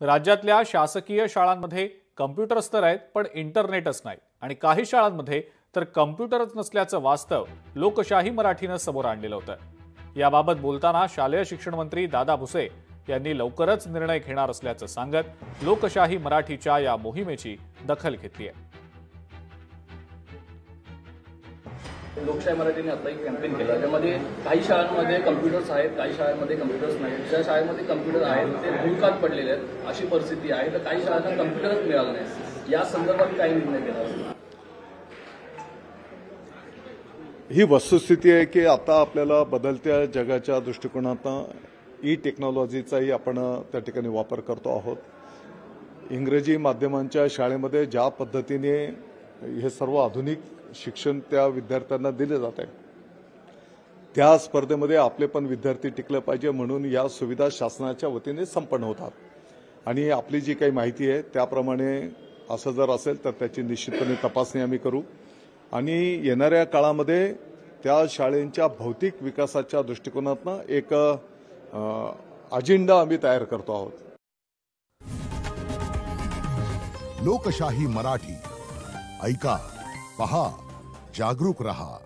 राज्यातल्या शासकीय शाळांमध्ये कम्प्युटर्स तर आहेत पण इंटरनेटच नाही आणि काही शाळांमध्ये तर कम्प्युटरच नसल्याचं वास्तव लोकशाही मराठीनं समोर आणलेलं होतं। याबाबत बोलताना शालेय शिक्षण मंत्री दादा भुसे यांनी लवकरच निर्णय घेणार असल्याचं सांगत लोकशाही मराठीच्या या मोहिमेची दखल घेतली आहे। लोकशाही मराठीने आता एक कॅम्पेन केला ज्यामध्ये काही शाळांमध्ये कम्प्युटर्स आहेत, काही शाळांमध्ये कम्प्युटर्स नाहीत। ज्या शाळेमध्ये कम्प्युटर आहेत ते भूतकाळात पडलेले आहेत अशी परिस्थिती आहे, तर काही शाळांना कम्प्युटरच मिळाला नाही। या संदर्भात काही निर्णय केला? ही वस्तुस्थिती आहे की आता आपल्याला बदलत्या जगाच्या दृष्टिकोनातून ई टेक्नॉलॉजीचाही आपण त्या ठिकाणी वापर करतो आहोत। इंग्रजी माध्यमांच्या शाळेमध्ये ज्या पद्धतीने हे सर्व आधुनिक शिक्षण त्या विद्यार्थ्यांना दिले जात आहे, त्या स्पर्धेमध्ये आपले पण विद्यार्थी टिकले पाहिजे म्हणून या सुविधा शासनाच्या वतीने संपन्न होतात। आणि आपली जी काही माहिती आहे त्याप्रमाणे असं जर असेल तर त्याची निश्चितपणे तपासणी आम्ही करू आणि येणाऱ्या काळामध्ये त्या शाळेंच्या भौतिक विकासाच्या दृष्टिकोनातून एक अजेंडा आम्ही तयार करतो आहोत। लोकशाही मराठी ऐका, पहा, जागरूक रहा।